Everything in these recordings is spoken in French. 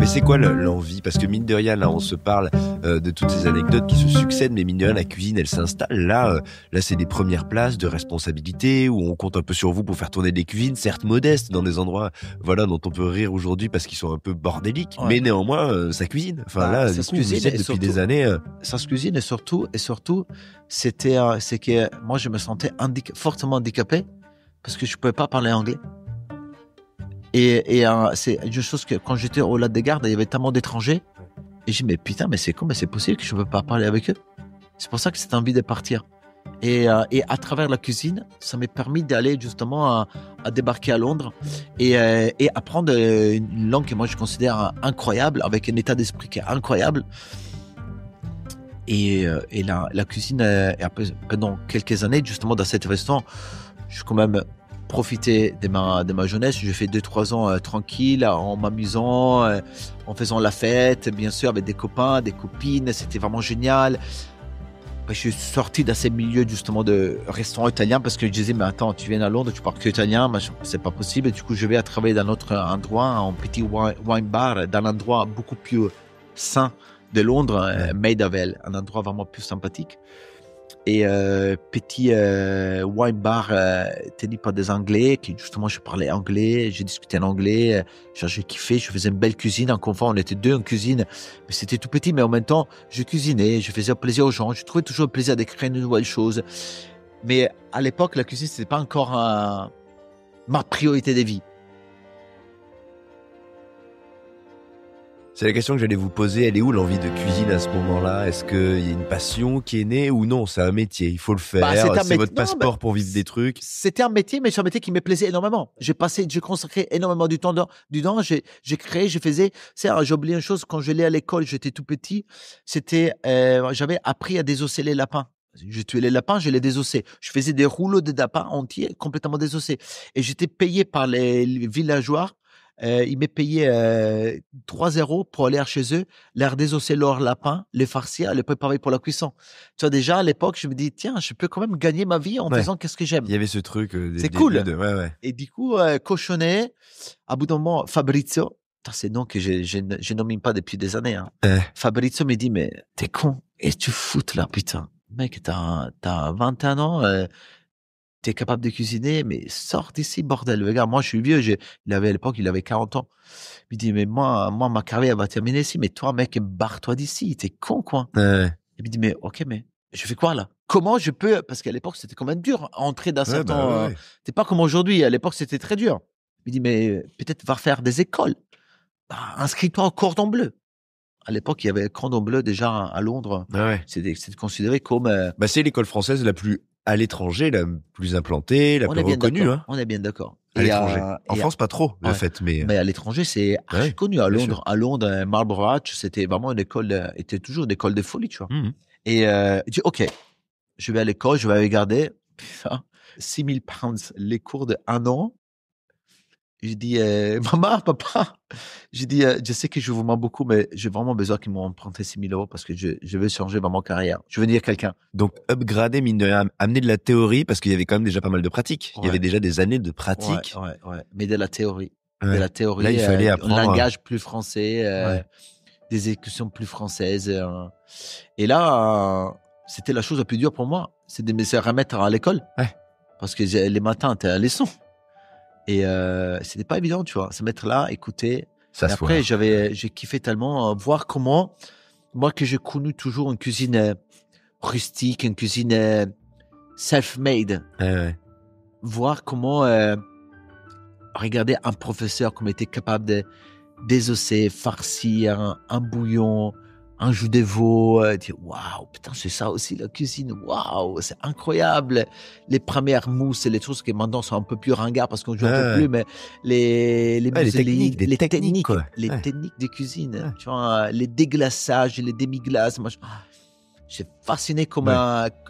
c'est quoi l'envie? Parce que mine de rien, là, on se parle de toutes ces anecdotes qui se succèdent, mais mine de rien, la cuisine, elle s'installe. Là, c'est des premières places de responsabilité où on compte un peu sur vous pour faire tourner des cuisines, certes modestes, dans des endroits, voilà, dont on peut rire aujourd'hui parce qu'ils sont un peu bordéliques, mais néanmoins, ça cuisine. Enfin, là, du coup, vous y êtes depuis surtout, des années. Ça se cuisine et surtout, c'est que moi, je me sentais fortement handicapé parce que je pouvais pas parler anglais. Et c'est une chose que quand j'étais au Lac des Gardes, il y avait tellement d'étrangers. Et j'ai dit, mais putain, mais c'est con, mais c'est possible que je ne peux pas parler avec eux. C'est pour ça que cette envie de partir. Et à travers la cuisine, ça m'a permis d'aller justement à débarquer à Londres et apprendre une langue que moi je considère incroyable, avec un état d'esprit qui est incroyable. Et la cuisine, pendant quelques années, justement dans cet restaurant, je suis quand même profiter de ma jeunesse. J'ai fait 2-3 ans tranquille, en m'amusant, en faisant la fête, bien sûr, avec des copains, des copines. C'était vraiment génial. Après, je suis sorti de ces milieux, justement, de restaurants italiens parce que je disais, mais attends, tu viens à Londres, tu parles que italien, c'est pas possible. Et du coup, je vais travailler dans notre endroit, un petit wine bar, dans un endroit beaucoup plus sain de Londres, Maidavale, un endroit vraiment plus sympathique. Et petit wine bar tenu par des Anglais, qui justement je parlais anglais, j'ai discuté en anglais, j'ai kiffé, je faisais une belle cuisine en confort, on était 2 en cuisine, mais c'était tout petit, mais en même temps je cuisinais, je faisais plaisir aux gens, je trouvais toujours le plaisir de créer de nouvelles choses. Mais à l'époque, la cuisine c'était pas encore ma priorité de vie. C'est la question que j'allais vous poser. Elle est où l'envie de cuisine à ce moment-là? Est-ce qu'il y a une passion qui est née ou non? C'est un métier, il faut le faire. C'est votre passeport pour vivre des trucs. C'était un métier, mais c'est un métier qui me plaisait énormément. J'ai consacré énormément du temps dedans. J'ai créé, je faisais. J'ai oublié une chose, quand j'allais à l'école, j'étais tout petit. J'avais appris à désosser les lapins. Je tuais les lapins, je les désossais. Je faisais des rouleaux de lapins entiers, complètement désossés. Et j'étais payé par les villageois. Ils m'ont payé 3 € pour aller chez eux, leur désosser leur lapin, les farcir, les préparer pour la cuisson. Tu vois, déjà à l'époque, je me dis, tiens, je peux quand même gagner ma vie en faisant qu'est-ce que j'aime. Il y avait ce truc. C'est cool. Et du coup, cochonnet, à bout d'un moment, Fabrizio, c'est un nom que je nomine pas depuis des années. Hein. Fabrizio me dit, mais t'es con, et tu foutes là, putain. Mec, t'as 21 ans, t'es capable de cuisiner, mais sors d'ici, bordel. Regarde, moi, je suis vieux. À l'époque, il avait 40 ans. Il me dit, mais moi, ma carrière va terminer ici. Mais toi, mec, barre-toi d'ici. T'es con, quoi. Il me dit, mais ok, mais je fais quoi, là? Comment je peux, parce qu'à l'époque, c'était quand même dur, entrer dans certains, c'est pas comme aujourd'hui. À l'époque, c'était très dur. Il me dit, mais peut-être va faire des écoles. Inscris-toi au Cordon Bleu. À l'époque, il y avait le Cordon Bleu déjà à Londres. C'était considéré comme. C'est l'école française la plus à l'étranger, la plus implantée, la plus reconnue. Hein. On est bien d'accord. À l'étranger. En France, pas trop, de fait. Mais à l'étranger, c'est archi connu. À Londres, Marlborough Arch, c'était vraiment une école, était toujours une école de folie, tu vois. Et je dis, OK, je vais à l'école, je vais regarder. 6 000 pounds, les cours de 1 an. Je dis, maman, papa, je dis, je sais que je vous mens beaucoup, mais j'ai vraiment besoin qu'ils m'ont emprunté 6 000 € parce que je veux changer vraiment carrière. Je veux dire quelqu'un. Donc, upgrader, mine de rien, amener de la théorie, parce qu'il y avait quand même déjà pas mal de pratique. Il y avait déjà des années de pratique. Ouais. Mais de la théorie. De la théorie. Là, il fallait apprendre. Un langage plus français, des exécutions plus françaises. Et là, c'était la chose la plus dure pour moi. C'est de me remettre à l'école. Parce que les matins, t'es à leçon. Et c'était pas évident, tu vois, se mettre là, écouter. Et après, j'ai kiffé tellement voir comment, moi que j'ai connu toujours une cuisine rustique, une cuisine self-made, voir comment regarder un professeur comme était capable de désosser, farcir un bouillon, un jus de veau, dire waouh, putain, c'est ça aussi la cuisine, waouh, c'est incroyable. Les premières mousses et les choses qui maintenant sont un peu plus ringards parce qu'on ne joue un peu plus, mais les techniques de cuisine, tu vois, les déglaçages, les demi-glaces, moi, j'ai fasciné comme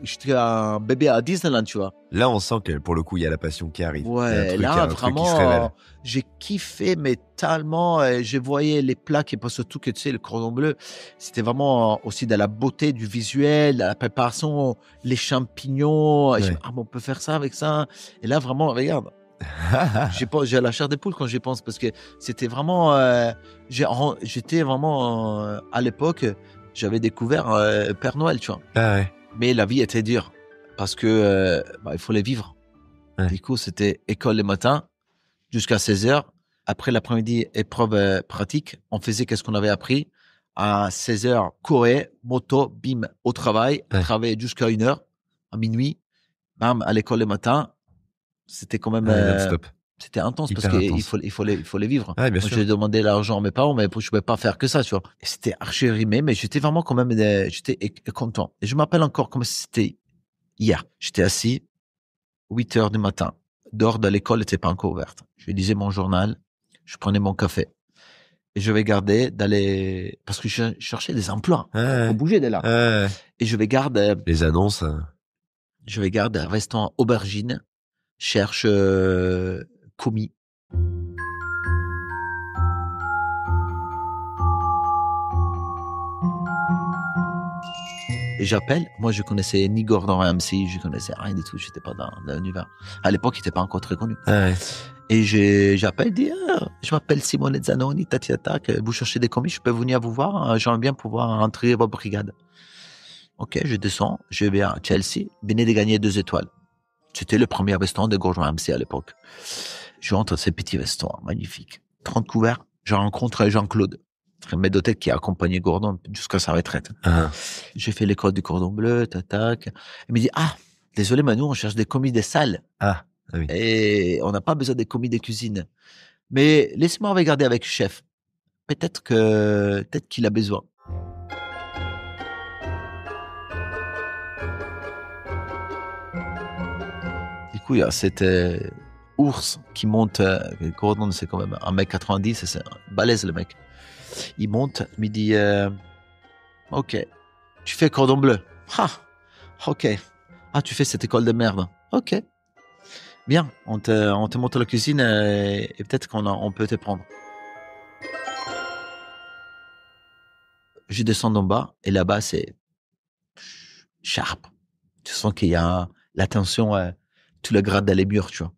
j'étais un bébé à Disneyland, tu vois. Là, on sent que pour le coup, il y a la passion qui arrive. Là, vraiment, j'ai kiffé, mais tellement, je voyais les plats qui passent surtout que tu sais, le cordon bleu, c'était vraiment aussi de la beauté du visuel, la préparation, les champignons. On peut faire ça avec ça. Et là, vraiment, regarde, J'ai la chair des poules quand j'y pense parce que c'était vraiment. J'étais vraiment à l'époque, j'avais découvert Père Noël, tu vois. Ah ouais. Mais la vie était dure parce que il fallait vivre. Ouais. Du coup, c'était école le matin jusqu'à 16h. Après l'après-midi, épreuve pratique. On faisait qu'est-ce qu'on avait appris. À 16h, courir, moto, bim, au travail. Ouais. Travailler jusqu'à 1h, à minuit. Bam, à l'école le matin. C'était quand même... non-stop. C'était intense Hyper parce qu'il intense. fallait vivre. Ouais, bien Moi, sûr. j'ai demandé l'argent à mes parents, mais je ne pouvais pas faire que ça, tu vois. Et c'était archi rimé, mais j'étais vraiment quand même j'étais content. Et je m'appelle encore comme si c'était hier. J'étais assis, 8h du matin. Dehors de l'école n'était pas encore ouverte. Je lisais mon journal, je prenais mon café. Et je vais garder d'aller... Parce que je cherchais des emplois. Ouais. Faut bouger de là. Ouais. Et je vais garder... Les annonces. Je vais garder un restaurant aubergine, cherche commis. Et j'appelle, moi je connaissais ni Gordon Ramsay, je connaissais rien du tout, j'étais pas dans l'univers. À l'époque, il était pas encore très connu. Ouais. Et j'appelle, dis, je m'appelle Simone Zanoni, tati-tata, vous cherchez des commis, je peux venir vous voir, j'aimerais bien pouvoir entrer votre brigade. Ok, je descends, je vais à Chelsea, venez de gagner 2 étoiles. C'était le premier restaurant de Gordon Ramsay à l'époque. Je rentre dans ces petits restaurants, magnifiques. 30 couverts, je rencontre Jean-Claude, un maître d'hôtel qui a accompagné Gordon jusqu'à sa retraite. J'ai fait l'école du cordon bleu, tac. Il me dit, désolé Manu, on cherche des commis des salles. Ah oui. Et on n'a pas besoin des commis de cuisine. Mais laissez-moi regarder avec le chef. Peut-être qu'il a besoin. Du coup, il y a cet ours qui monte. Gordon, c'est quand même 1m90, c'est balèze le mec. Il monte, il me dit, ok, tu fais cordon bleu. Ok. Tu fais cette école de merde. Ok. Bien, on te monte la cuisine et peut-être on peut te prendre. Je descends en bas et là-bas, c'est sharp. Tu sens qu'il y a l'attention, tout le grade dans les murs, tu vois.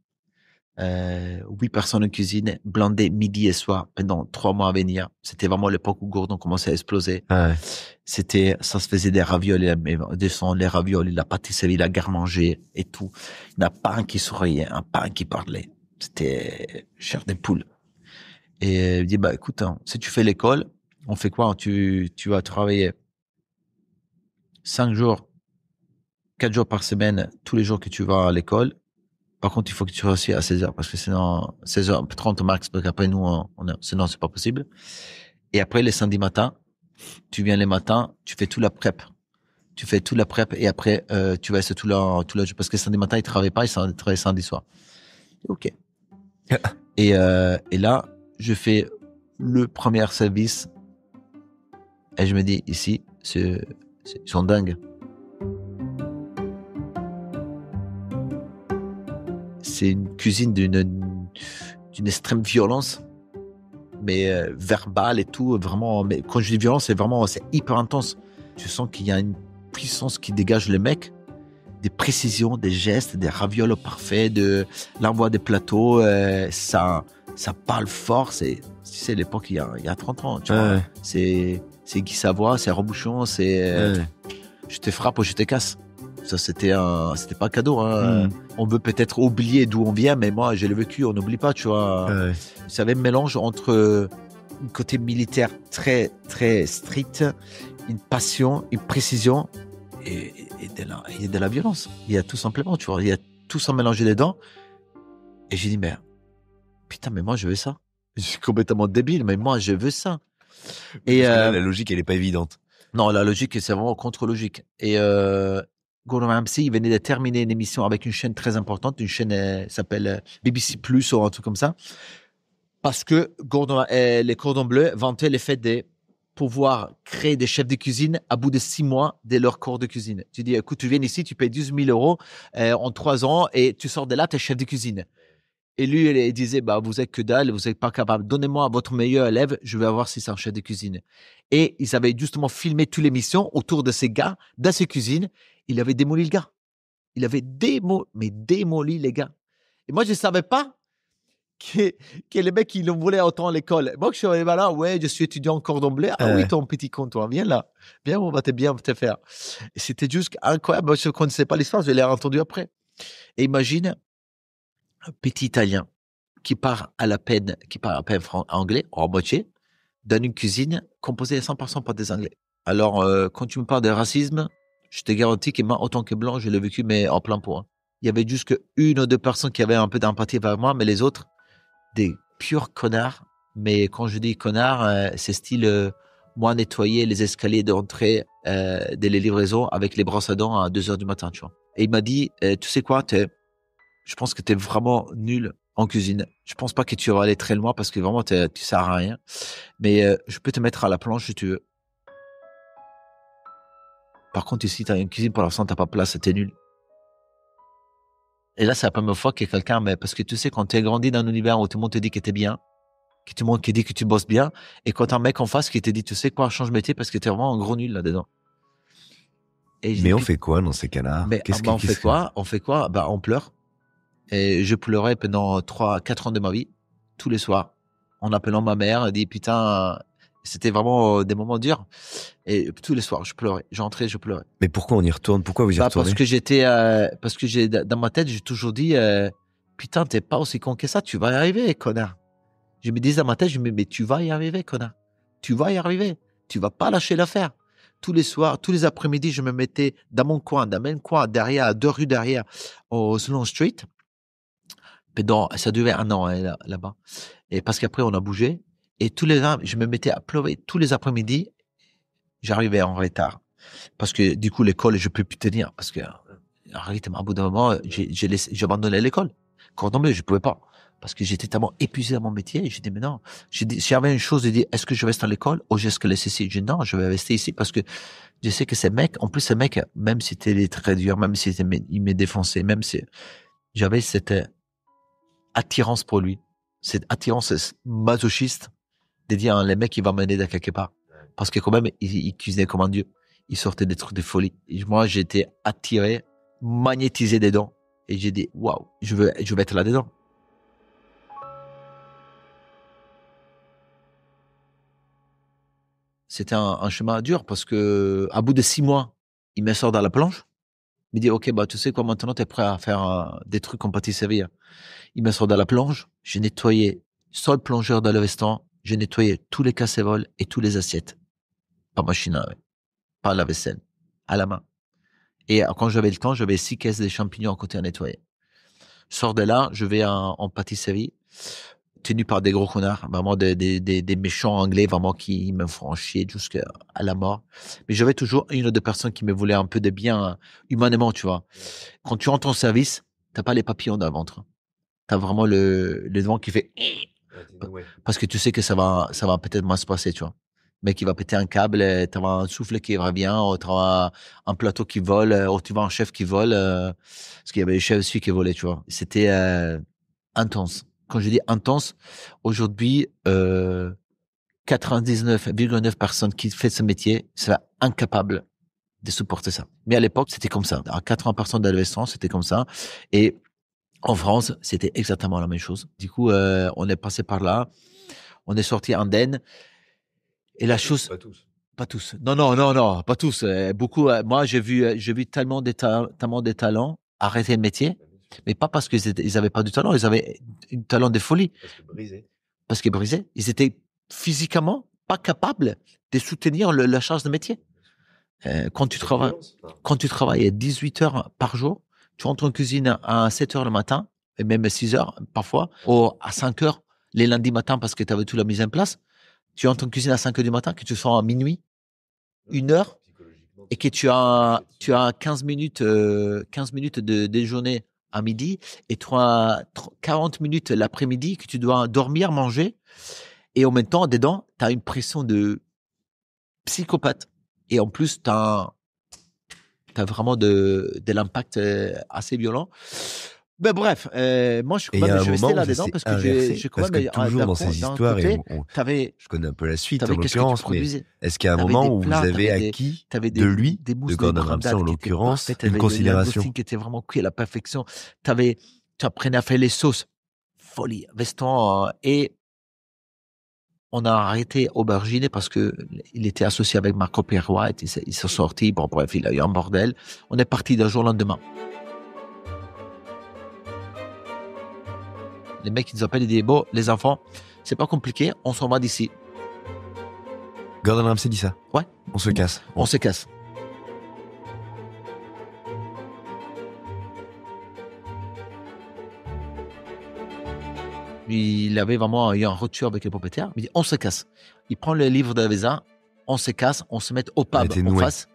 8 personnes en cuisine, blindées midi et soir pendant 3 mois à venir. C'était vraiment l'époque où Gordon commençait à exploser. Ouais. Ça se faisait des raviolis, les raviolis, la pâtisserie, la garde-manger et tout. Il n'y en a pas un qui souriait, pas un qui parlait. C'était chair des poules. Et il dit, écoute, si tu fais l'école, on fait quoi? Tu vas travailler 5 jours, 4 jours par semaine, tous les jours que tu vas à l'école. Par contre, il faut que tu sois aussi à 16h, parce que sinon, 16h30 max, parce qu'après nous, sinon c'est pas possible. Et après, les samedis matins, tu viens les matins, tu fais toute la prep. Et après, tu vas essayer tout la, parce que samedi matin, ils travaillent pas, ils travaillent samedi soir. Ok. Et là, je fais le premier service. Et je me dis, ici, ils sont dingues. C'est une cuisine d'une extrême violence, mais verbale et tout, vraiment. Mais quand je dis violence, c'est hyper intense. Tu sens qu'il y a une puissance qui dégage le mec, des précisions, des gestes, des ravioles parfaits, de l'envoi des plateaux, ça parle fort. Tu sais, l'époque il y a 30 ans, tu vois. C'est Guy Savoy, c'est Rebouchon, je te frappe ou je te casse. Ça, c'était pas cadeau, hein. On veut peut-être oublier d'où on vient, mais moi, j'ai le vécu, on n'oublie pas, tu vois. Ça avait un mélange entre un côté militaire très, très strict, une passion, une précision et de la violence. Il y a tout simplement, tu vois, il y a tout ça mélangé dedans. Et j'ai dit, mais putain, mais moi, je veux ça. Je suis complètement débile, mais moi, je veux ça. Et là, la logique, elle est pas évidente. Non, la logique, c'est vraiment contre-logique. Et Gordon Ramsay, il venait de terminer une émission avec une chaîne très importante, une chaîne s'appelle BBC Plus ou un truc comme ça, parce que les Cordons Bleus vantaient le fait de pouvoir créer des chefs de cuisine à bout de 6 mois de leur cours de cuisine. Tu dis, écoute, tu viens ici, tu payes 12 000 euros en 3 ans et tu sors de là, tu es chef de cuisine. Et lui, il disait, vous êtes que dalle, vous n'êtes pas capable. Donnez-moi votre meilleur élève, je vais voir si c'est un chef de cuisine. Et ils avaient justement filmé toutes les missions autour de ces gars, dans ces cuisines. Il avait démoli le gars. Il avait démoli les gars. Et moi, je ne savais pas que les mecs, ils l'ont voulu autant à l'école. Moi, je suis arrivé là, ouais, je suis étudiant en cordon bleu. Ah oui, ton petit con, toi, viens là. Viens, on va bien te faire. Et c'était juste incroyable. Moi, je ne connaissais pas l'histoire, je l'ai entendu après. Et imagine un petit Italien qui part à peine anglais, en moitié, dans une cuisine composée à 100% par des Anglais. Alors, quand tu me parles de racisme, je te garantis que moi, autant que blanc, je l'ai vécu, mais en plein pot. Il y avait juste une ou deux personnes qui avaient un peu d'empathie vers moi, mais les autres, des purs connards. Mais quand je dis connards, c'est style moi nettoyer les escaliers d'entrée de les livraisons avec les brosses à dents à 2h du matin, tu vois. Et il m'a dit, tu sais quoi, je pense que tu es vraiment nul en cuisine. Je pense pas que tu vas aller très loin parce que vraiment, tu sers à rien. Mais je peux te mettre à la planche si tu veux. Par contre, ici, tu as une cuisine, pour l'instant, tu n'as pas place, t'es nul. Et là, c'est la première fois que quelqu'un, mais parce que tu sais, quand tu es grandi dans un univers où tout le monde te dit que tu es bien, que tout le monde te dit que tu bosses bien, et quand tu as un mec en face qui te dit, tu sais quoi, change de métier parce que tu es vraiment un gros nul là-dedans. Mais on fait quoi dans ces cas-là? On fait quoi? On pleure. Et je pleurais pendant 3-4 ans de ma vie, tous les soirs, en appelant ma mère, elle dit putain, c'était vraiment des moments durs. Et tous les soirs, je pleurais. J'entrais, je pleurais. Mais pourquoi on y retourne? Pourquoi vous y retournez? Parce que dans ma tête, j'ai toujours dit, putain, t'es pas aussi con que ça, tu vas y arriver, connard. Je me disais dans ma tête, mais tu vas y arriver, connard. Tu vas y arriver. Tu vas pas lâcher l'affaire. Tous les soirs, tous les après-midi, je me mettais dans mon coin, dans le même coin, derrière, à 2 rues derrière, au Sloane Street. Ça durait 1 an là-bas. Et parce qu'après, on a bougé. Et je me mettais à pleurer tous les après-midi. J'arrivais en retard. Parce que du coup, l'école, je peux plus tenir. Parce que, à bout d'un moment, j'ai abandonné l'école. Cordon bleu, je pouvais pas. Parce que j'étais tellement épuisé à mon métier. Et j'ai dit, mais non. J'avais une chose de dire, est-ce que je reste à l'école ou est-ce que je laisse ici? J'ai dit, non, je vais rester ici parce que je sais que ces mecs, en plus, ces mecs, même si c'était très dur, même si ils me défonçaient, même si j'avais cette attirance pour lui. Cette attirance masochiste de dire, les mecs, il va m'aider de quelque part. Parce que quand même, il cuisinait comme un dieu. Il sortait des trucs de folie. Et moi, j'étais attiré, magnétisé dedans. Et j'ai dit, waouh, je veux être là-dedans. C'était un chemin dur parce que, à bout de 6 mois, il me sort dans la planche. Il me dit, OK, tu sais quoi, maintenant, t'es prêt à faire des trucs en pâtisserie. Il me sort dans la planche. J'ai nettoyé, seul plongeur dans le restaurant, j'ai nettoyé tous les casseroles et tous les assiettes. Pas machine à laver, pas la vaisselle, à la main. Et quand j'avais le temps, j'avais 6 caisses de champignons à côté à nettoyer. Je sors de là, je vais en pâtisserie, tenu par des gros connards, vraiment des méchants anglais, vraiment qui me font chier jusqu'à la mort. Mais j'avais toujours une ou deux personnes qui me voulaient un peu de bien humainement, tu vois. Quand tu rentres en service, t'as pas les papillons dans le ventre. T'as vraiment le devant qui fait parce que tu sais que ça va peut-être mal se passer, tu vois. Mais qui va péter un câble, tu vas un souffle qui revient, ou tu vas un plateau qui vole, ou tu vas un chef qui vole, parce qu'il y avait des chefs aussi qui volaient, tu vois. C'était intense. Quand je dis intense, aujourd'hui, 99,9 personnes qui font ce métier seraient incapables de supporter ça. Mais à l'époque, c'était comme ça. À 80% d'adolescents, c'était comme ça. Et en France, c'était exactement la même chose. Du coup, on est passé par là. On est sorti indemne. Et la chose. Pas tous. Non, pas tous. Beaucoup. Moi, j'ai vu tellement de talents arrêter le métier, mais pas parce qu'ils avaient pas du talent, ils avaient un talent de folie. Parce que brisés. Ils étaient physiquement pas capables de soutenir la charge de métier. Quand tu travailles 18 heures par jour, tu rentres en cuisine à 7 heures le matin, et même 6 heures parfois, ou à 5 heures les lundis matins parce que tu avais toute la mise en place. Tu entres en cuisine à 5 heures du matin, que tu sors à minuit, 1 heure, et que tu as 15 minutes de déjeuner à midi, et 40 minutes l'après-midi que tu dois dormir, manger, et en même temps, dedans, tu as une pression de psychopathe. Et en plus, tu as vraiment de l'impact assez violent. Ben bref, moi je suis resté là-dedans parce que j'ai quand même toujours dans ces histoires côté, je connais un peu la suite en l'occurrence, mais est-ce qu'il y a un moment où vous avez acquis de lui, de Gordon Ramsay en l'occurrence, une considération qui était vraiment cuit à la perfection. T'avais tu apprenais à faire les sauces. Folie. Restaurant, et on a arrêté Aubergine parce que il était associé avec Marco Pierrois. Ils sont sortis. Bon, bref, il a eu un bordel. On est parti d'un jour au lendemain. Les mecs, ils nous appellent, ils disent, bon, les enfants, c'est pas compliqué, on s'en va d'ici. Gordon Ramsay dit ça? Ouais. On se casse. On se casse. Il avait vraiment eu un rupture avec les propriétaires. Il dit, on se casse. Il prend le livre de la visa, on se casse, on se met au pub en face.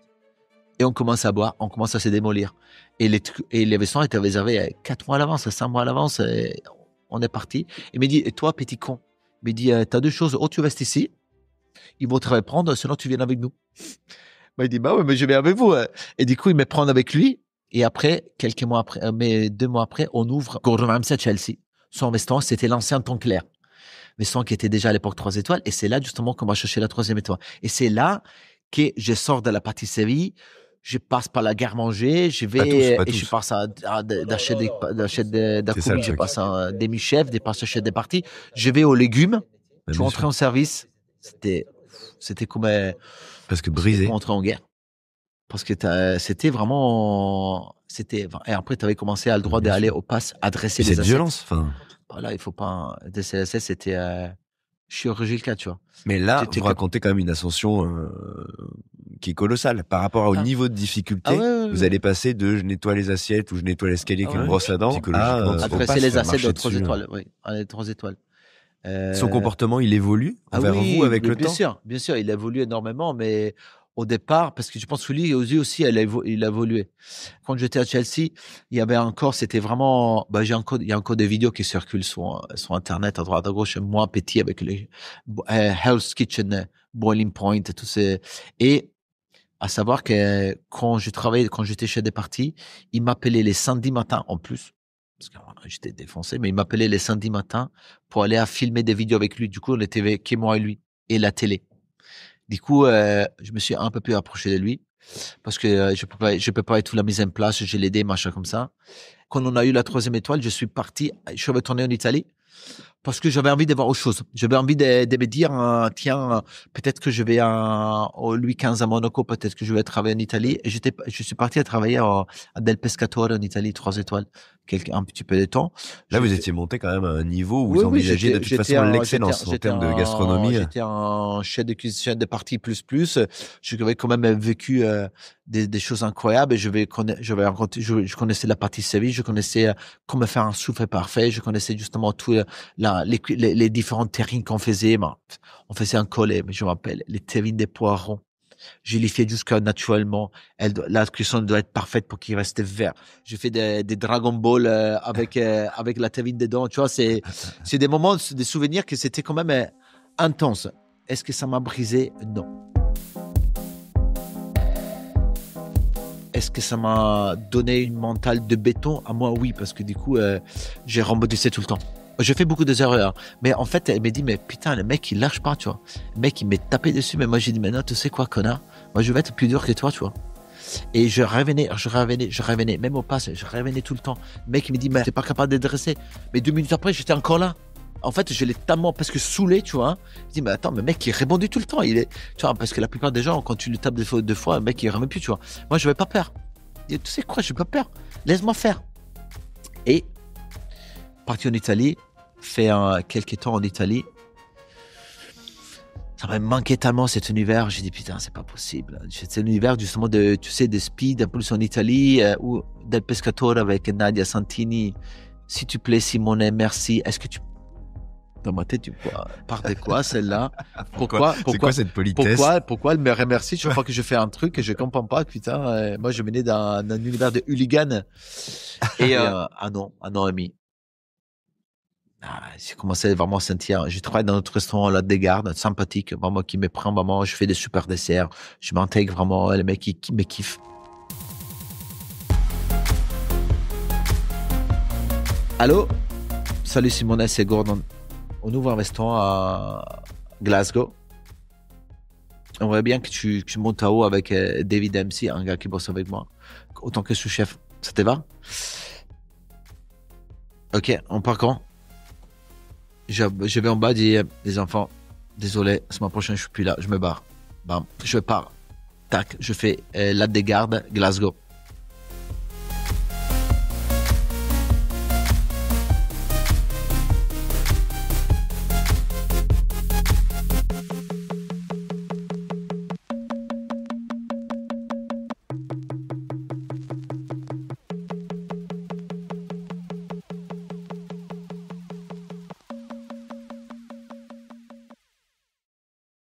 Et on commence à boire, on commence à se démolir. Et les vaissons étaient réservés 4 mois à l'avance, 5 mois à l'avance. On est parti. Il me dit, et toi, petit con? Il me dit, t'as 2 choses. Tu restes ici, ils vont te reprendre, sinon tu viens avec nous. Il dit, bah ouais, mais je vais avec vous. Et du coup, il me prend avec lui. Et après, quelques mois après, 2 mois après, on ouvre Gordon Ramsay à Chelsea. Son restaurant, c'était l'ancien Ton Clair. Restaurant qui était déjà à l'époque 3 étoiles. Et c'est là, justement, qu'on va chercher la 3e étoile. Et c'est là que je sors de la pâtisserie. Je passe par la garde-manger, je vais pas tous. Je passe d'acheter d'accompli, je passe à des mi-chefs, des passes chez des parties. Je vais aux légumes. Je suis rentré en service. C'était comme parce que brisé. Rentrer en guerre. Parce que c'était vraiment et après tu avais commencé à le droit d'aller au pass adresser les assiettes. C'est violence, enfin. Voilà, il faut pas DCSS, c'était chirurgical, tu vois. Mais là, vous racontez quand même une ascension qui est colossale par rapport au niveau de difficulté. Vous allez passer de je nettoie les assiettes ou je nettoie l'escalier avec une brosse à dents psychologiquement adresser les assiettes de 3 étoiles. Oui, les 3 étoiles. Son comportement, il évolue envers vous avec le temps. Bien sûr, il évolue énormément, mais au départ, parce que je pense que lui aussi, il a évolué. Quand j'étais à Chelsea, il y avait encore, c'était vraiment, il y a encore des vidéos qui circulent sur Internet, à droite, à gauche, moi petit avec les Hell's Kitchen, Boiling Point, tout ces, et à savoir que quand j'étais chez des parties, il m'appelait les samedis matins en plus. Parce que j'étais défoncé, mais il m'appelait les samedis matins pour aller à filmer des vidéos avec lui. Du coup, on était que moi et lui et la télé. Du coup, je me suis un peu plus approché de lui parce que je peux pas être toute la mise en place, j'ai l'aidé, machin comme ça. Quand on a eu la 3e étoile, je suis retourné en Italie parce que j'avais envie de voir autre chose. J'avais envie de me dire, tiens, peut-être que je vais au Louis XV à Monaco, peut-être que je vais travailler en Italie. Et je suis parti à travailler à Del Pescatore en Italie, 3 étoiles, un petit peu de temps. Là, vous étiez monté quand même à un niveau où vous envisagez de toute façon l'excellence en termes de gastronomie. J'étais un chef de cuisine de partie plus. J'avais quand même vécu des choses incroyables. Et je connaissais la pâtisserie, je connaissais comment faire un souffle parfait, je connaissais justement tout les différentes terrines qu'on faisait. On faisait un collet, mais je me rappelle, les terrines des poivrons. Je les fais jusqu'à naturellement. La cuisson doit être parfaite pour qu'il reste vert. Je fais des Dragon Ball avec la terrine dedans. Tu vois, c'est des moments, des souvenirs que c'était quand même intense. Est-ce que ça m'a brisé? Non. Est-ce que ça m'a donné une mentale de béton? À moi, oui, parce que du coup, j'ai rebondissé tout le temps. Je fais beaucoup d'erreurs, mais en fait, elle m'a dit, mais putain, le mec, il lâche pas, tu vois. Le mec, il m'est tapé dessus, mais moi, j'ai dit, mais non, tu sais quoi, connard? Moi, je vais être plus dur que toi, tu vois. Et je revenais, même au pass, je revenais tout le temps. Le mec, il me dit, mais t'es pas capable de dresser. Mais 2 minutes après, j'étais encore là. En fait, je l'ai tellement presque saoulé, tu vois. Je dis, mais attends, mais le mec, il rebondit tout le temps. Tu vois, parce que la plupart des gens, quand tu lui tapes 2 fois, le mec, il remet plus, tu vois. Moi, je n'avais pas peur. Je dis, tu sais quoi, je n'ai pas peur. Laisse-moi faire. Et, parti en Italie, fait quelques temps en Italie. Ça m'a manqué tellement cet univers. J'ai dit, putain, c'est pas possible. C'est l'univers, justement, de speed, un peu en Italie, ou Del Pescatore avec Nadia Santini. S'il te plaît, Simone, merci. Est-ce que tu. Dans ma tête, tu parles de quoi, celle-là? Pourquoi c'est quoi cette politesse? Pourquoi elle me remercie chaque fois que je fais un truc que je comprends pas? Putain, moi, je venais d'un univers de hooligan. Et un an et demi. J'ai commencé vraiment à sentir. Je travaille dans notre restaurant là des gardes, sympathique, vraiment qui me prend vraiment. Je fais des super desserts. Je m'intègre vraiment. Les mecs qui me kiffent. Allô? Salut Simone, c'est Gordon. On ouvre un restaurant à Glasgow. On voudrait bien que tu montes à haut avec David MC, un gars qui bosse avec moi, autant que sous-chef. Ça te va? Ok, on part quand? Je vais en bas, dis les enfants, désolé, la semaine prochaine je suis plus là, je me barre. Bam, je pars. Tac, je fais la des gardes, Glasgow.